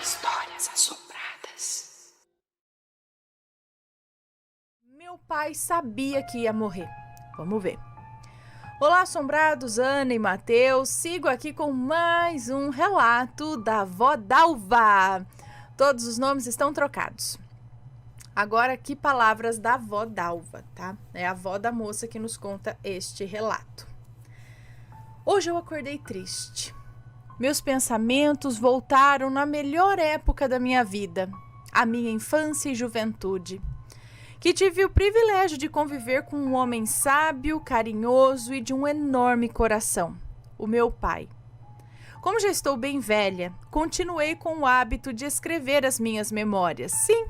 Histórias assombradas. Meu pai sabia que ia morrer. Vamos ver. Olá, assombrados, Ana e Matheus. Sigo aqui com mais um relato da Vó Dalva. Todos os nomes estão trocados. Agora, que palavras da Vó Dalva, tá? É a avó da moça que nos conta este relato. Hoje eu acordei triste. Meus pensamentos voltaram na melhor época da minha vida, a minha infância e juventude, que tive o privilégio de conviver com um homem sábio, carinhoso e de um enorme coração, o meu pai. Como já estou bem velha, continuei com o hábito de escrever as minhas memórias. Sim,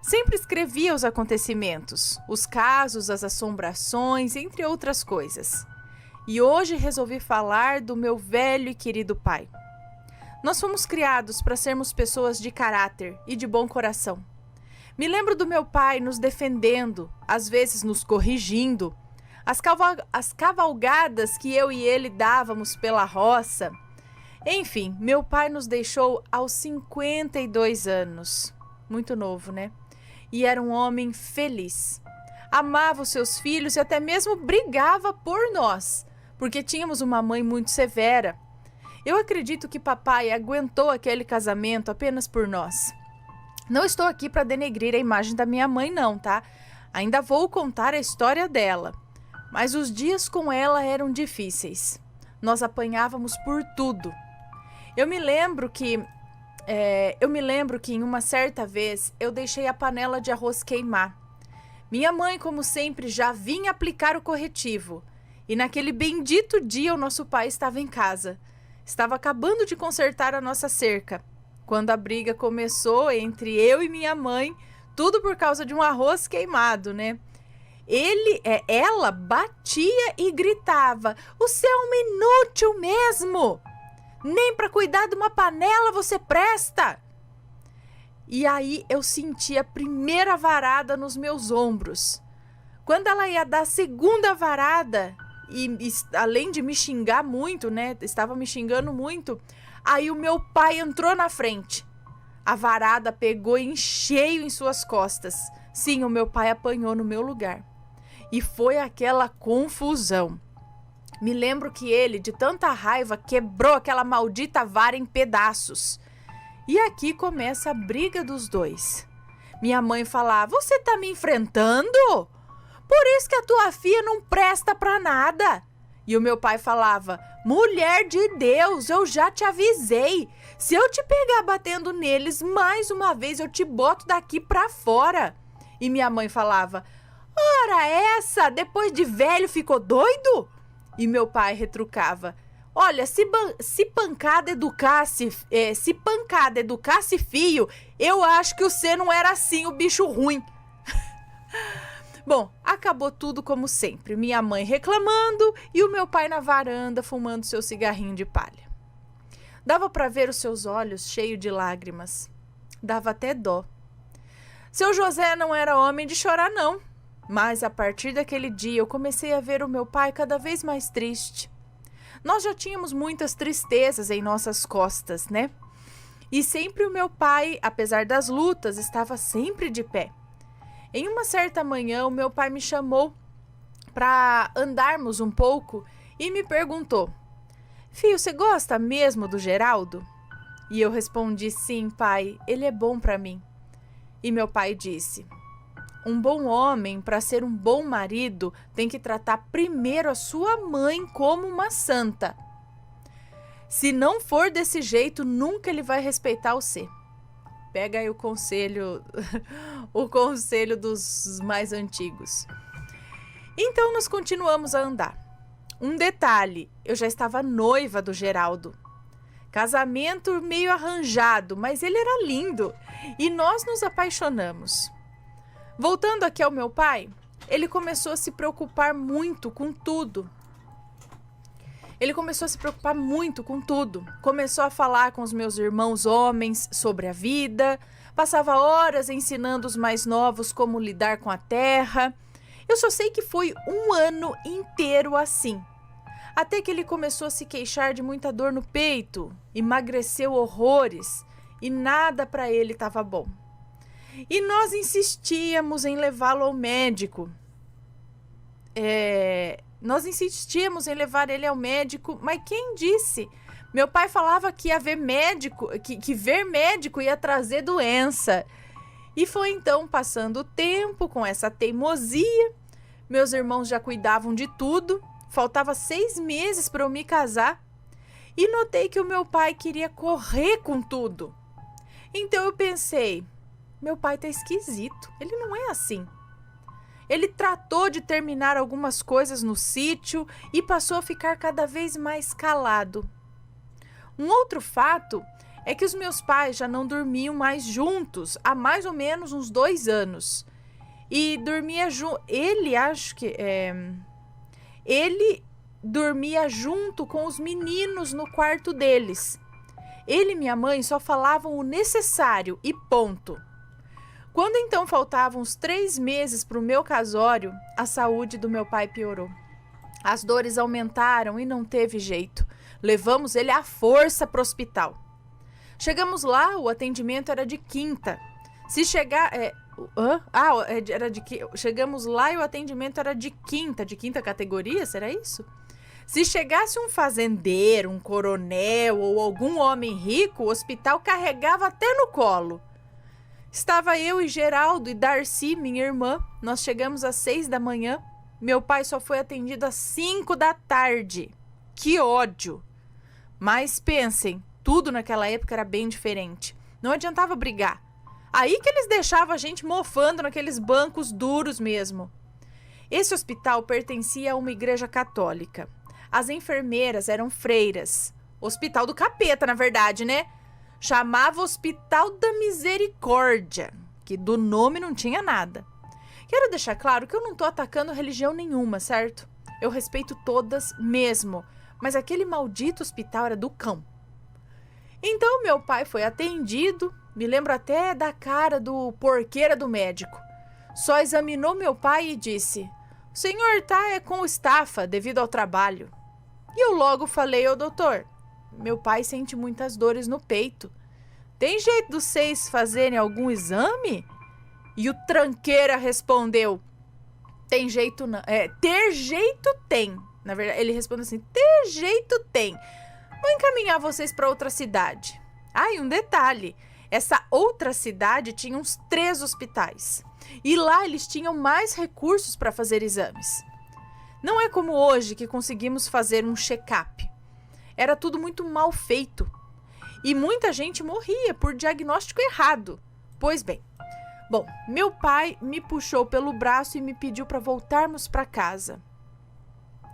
sempre escrevia os acontecimentos, os casos, as assombrações, entre outras coisas. E hoje resolvi falar do meu velho e querido pai. Nós fomos criados para sermos pessoas de caráter e de bom coração. Me lembro do meu pai nos defendendo, às vezes nos corrigindo, as cavalgadas que eu e ele dávamos pela roça. Enfim, meu pai nos deixou aos 52 anos. Muito novo, né? E era um homem feliz. Amava os seus filhos e até mesmo brigava por nós, porque tínhamos uma mãe muito severa. Eu acredito que papai aguentou aquele casamento apenas por nós. Não estou aqui para denegrir a imagem da minha mãe, não, tá? Ainda vou contar a história dela. Mas os dias com ela eram difíceis. Nós apanhávamos por tudo. Eu me lembro que em uma certa vez eu deixei a panela de arroz queimar. Minha mãe, como sempre, já vinha aplicar o corretivo. E naquele bendito dia o nosso pai estava em casa. Estava acabando de consertar a nossa cerca, quando a briga começou entre eu e minha mãe, tudo por causa de um arroz queimado, né? Ela batia e gritava: "Você é um inútil mesmo! Nem para cuidar de uma panela você presta!" E aí eu senti a primeira varada nos meus ombros. Quando ela ia dar a segunda varada, e além de me xingar muito, né? Estava me xingando muito. Aí o meu pai entrou na frente. A varada pegou em cheio em suas costas. Sim, o meu pai apanhou no meu lugar. E foi aquela confusão. Me lembro que ele, de tanta raiva, quebrou aquela maldita vara em pedaços. E aqui começa a briga dos dois. Minha mãe falava: "Você tá me enfrentando? Por isso que a tua filha não presta pra nada." E o meu pai falava: "Mulher de Deus, eu já te avisei. Se eu te pegar batendo neles mais uma vez, eu te boto daqui pra fora." E minha mãe falava: "Ora essa, depois de velho ficou doido?" E meu pai retrucava: "Olha, se pancada educasse filho, eu acho que você não era assim, o bicho ruim." Bom, acabou tudo como sempre. Minha mãe reclamando e o meu pai na varanda fumando seu cigarrinho de palha. Dava para ver os seus olhos cheios de lágrimas. Dava até dó. Seu José não era homem de chorar, não. Mas a partir daquele dia eu comecei a ver o meu pai cada vez mais triste. Nós já tínhamos muitas tristezas em nossas costas, né? E sempre o meu pai, apesar das lutas, estava sempre de pé. Em uma certa manhã, o meu pai me chamou para andarmos um pouco e me perguntou: "Filho, você gosta mesmo do Geraldo?" E eu respondi: "Sim, pai, ele é bom para mim." E meu pai disse: "Um bom homem, para ser um bom marido, tem que tratar primeiro a sua mãe como uma santa. Se não for desse jeito, nunca ele vai respeitar você." Pega aí o conselho, o conselho dos mais antigos. Então nós continuamos a andar. Um detalhe, eu já estava noiva do Geraldo. Casamento meio arranjado, mas ele era lindo e nós nos apaixonamos. Voltando aqui ao meu pai, ele começou a se preocupar muito com tudo. Começou a falar com os meus irmãos homens sobre a vida. Passava horas ensinando os mais novos como lidar com a terra. Eu só sei que foi um ano inteiro assim. Até que ele começou a se queixar de muita dor no peito, emagreceu horrores e nada para ele estava bom. E nós insistíamos em levá-lo ao médico. Nós insistíamos em levar ele ao médico, mas quem disse? Meu pai falava que ia ver médico, que ver médico ia trazer doença. E foi então passando o tempo com essa teimosia. Meus irmãos já cuidavam de tudo. Faltava 6 meses para eu me casar. E notei que o meu pai queria correr com tudo. Então eu pensei, meu pai tá esquisito. Ele não é assim. Ele tratou de terminar algumas coisas no sítio e passou a ficar cada vez mais calado. Um outro fato é que os meus pais já não dormiam mais juntos há mais ou menos uns 2 anos. E dormia junto. Ele dormia junto com os meninos no quarto deles. Ele e minha mãe só falavam o necessário e ponto. Quando então faltavam uns 3 meses para o meu casório, a saúde do meu pai piorou. As dores aumentaram e não teve jeito. Levamos ele à força para o hospital. Chegamos lá, o atendimento era de quinta. Chegamos lá e o atendimento era de quinta categoria, será isso? Se chegasse um fazendeiro, um coronel ou algum homem rico, o hospital carregava até no colo. Estava eu e Geraldo e Darcy, minha irmã. Nós chegamos às 6 da manhã. Meu pai só foi atendido às 5 da tarde. Que ódio! Mas pensem, tudo naquela época era bem diferente. Não adiantava brigar. Aí que eles deixavam a gente mofando naqueles bancos duros mesmo. Esse hospital pertencia a uma igreja católica. As enfermeiras eram freiras. Hospital do capeta, na verdade, né? Chamava Hospital da Misericórdia, que do nome não tinha nada. Quero deixar claro que eu não tô atacando religião nenhuma, certo? Eu respeito todas mesmo, mas aquele maldito hospital era do cão. Então meu pai foi atendido, me lembro até da cara do porqueira do médico. Só examinou meu pai e disse: "O senhor tá com estafa devido ao trabalho." E eu logo falei ao doutor: "Meu pai sente muitas dores no peito. Tem jeito de vocês fazerem algum exame?" E o tranqueira respondeu: "Tem jeito não. Ter jeito tem." Na verdade, ele respondeu assim: "Ter jeito tem. Vou encaminhar vocês para outra cidade." E um detalhe: essa outra cidade tinha uns 3 hospitais. E lá eles tinham mais recursos para fazer exames. Não é como hoje que conseguimos fazer um check-up. Era tudo muito mal feito. E muita gente morria por diagnóstico errado. Pois bem. Bom, meu pai me puxou pelo braço e me pediu para voltarmos para casa.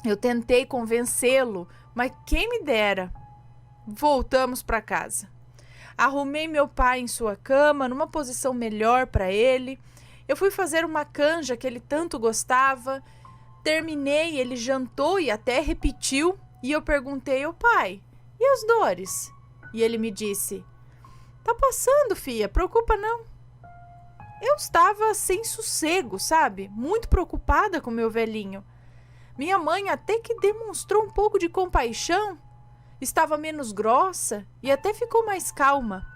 Eu tentei convencê-lo, mas quem me dera. Voltamos para casa. Arrumei meu pai em sua cama, numa posição melhor para ele. Eu fui fazer uma canja que ele tanto gostava. Terminei, ele jantou e até repetiu. E eu perguntei: "Ô pai, e as dores?" E ele me disse: "Tá passando, filha, preocupa não." Eu estava sem sossego, sabe? Muito preocupada com meu velhinho. Minha mãe até que demonstrou um pouco de compaixão. Estava menos grossa e até ficou mais calma.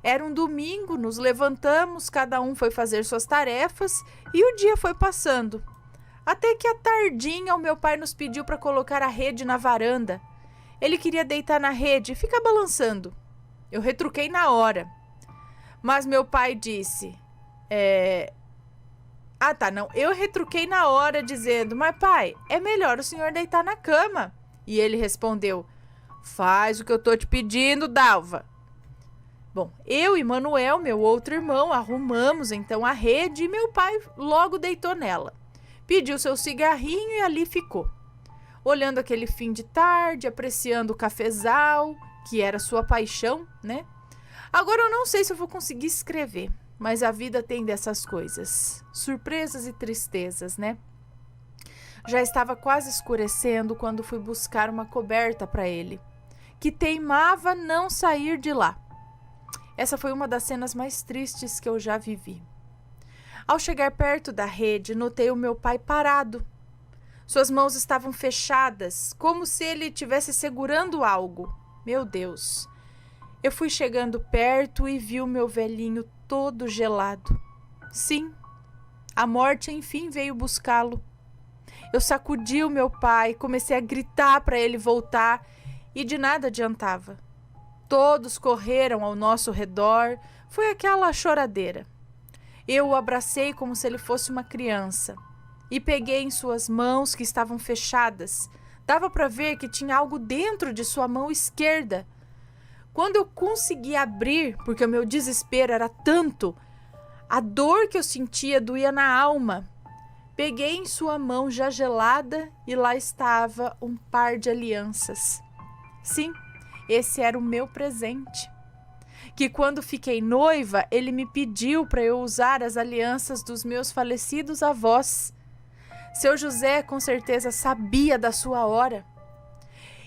Era um domingo, nos levantamos, cada um foi fazer suas tarefas e o dia foi passando. Até que à tardinha o meu pai nos pediu para colocar a rede na varanda. Ele queria deitar na rede e ficar balançando. Eu retruquei na hora. Mas meu pai disse... Eu retruquei na hora dizendo: "Mas pai, é melhor o senhor deitar na cama." E ele respondeu: "Faz o que eu tô te pedindo, Dalva." Bom, eu e Manuel, meu outro irmão, arrumamos então a rede e meu pai logo deitou nela. Pediu seu cigarrinho e ali ficou. Olhando aquele fim de tarde, apreciando o cafezal, que era sua paixão, né? Agora eu não sei se eu vou conseguir escrever, mas a vida tem dessas coisas. Surpresas e tristezas, né? Já estava quase escurecendo quando fui buscar uma coberta para ele, que teimava não sair de lá. Essa foi uma das cenas mais tristes que eu já vivi. Ao chegar perto da rede, notei o meu pai parado. Suas mãos estavam fechadas, como se ele estivesse segurando algo. Meu Deus! Eu fui chegando perto e vi o meu velhinho todo gelado. Sim, a morte enfim veio buscá-lo. Eu sacudi o meu pai, comecei a gritar para ele voltar e de nada adiantava. Todos correram ao nosso redor, foi aquela choradeira. Eu o abracei como se ele fosse uma criança e peguei em suas mãos que estavam fechadas. Dava para ver que tinha algo dentro de sua mão esquerda. Quando eu consegui abrir, porque o meu desespero era tanto, a dor que eu sentia doía na alma. Peguei em sua mão já gelada e lá estava um par de alianças. Sim, esse era o meu presente. Que quando fiquei noiva, ele me pediu para eu usar as alianças dos meus falecidos avós. Seu José com certeza sabia da sua hora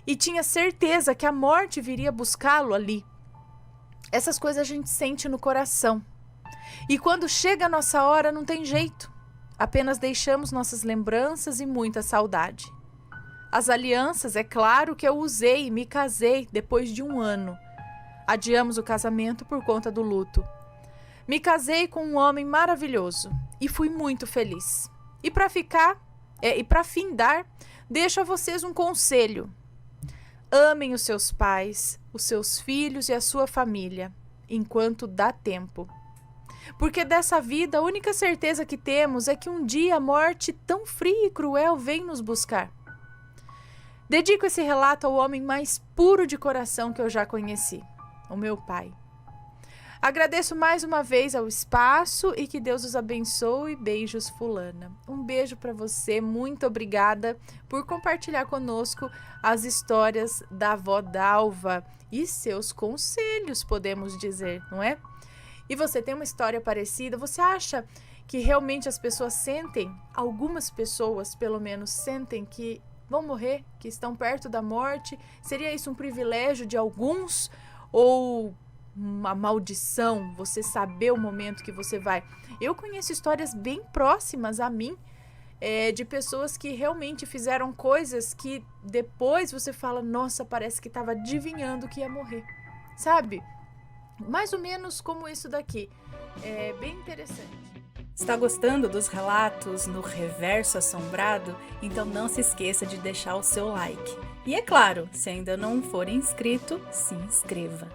e tinha certeza que a morte viria buscá-lo ali. Essas coisas a gente sente no coração. E quando chega a nossa hora, não tem jeito. Apenas deixamos nossas lembranças e muita saudade. As alianças, é claro que eu usei e me casei depois de 1 ano. Adiamos o casamento por conta do luto. Me casei com um homem maravilhoso e fui muito feliz. E para findar, deixo a vocês um conselho. Amem os seus pais, os seus filhos e a sua família, enquanto dá tempo. Porque dessa vida a única certeza que temos é que um dia a morte tão fria e cruel vem nos buscar. Dedico esse relato ao homem mais puro de coração que eu já conheci, o meu pai. Agradeço mais uma vez ao espaço e que Deus os abençoe. Beijos, fulana. Um beijo para você, muito obrigada por compartilhar conosco as histórias da avó Dalva e seus conselhos, podemos dizer, não é? E você tem uma história parecida? Você acha que realmente as pessoas sentem, algumas pessoas pelo menos sentem que vão morrer, que estão perto da morte? Seria isso um privilégio de alguns ou uma maldição, você saber o momento que você vai? Eu conheço histórias bem próximas a mim, de pessoas que realmente fizeram coisas que depois você fala, nossa, parece que estava adivinhando que ia morrer, sabe? Mais ou menos como isso daqui. É bem interessante. Está gostando dos relatos no Reverso Assombrado? Então não se esqueça de deixar o seu like. E é claro, se ainda não for inscrito, se inscreva.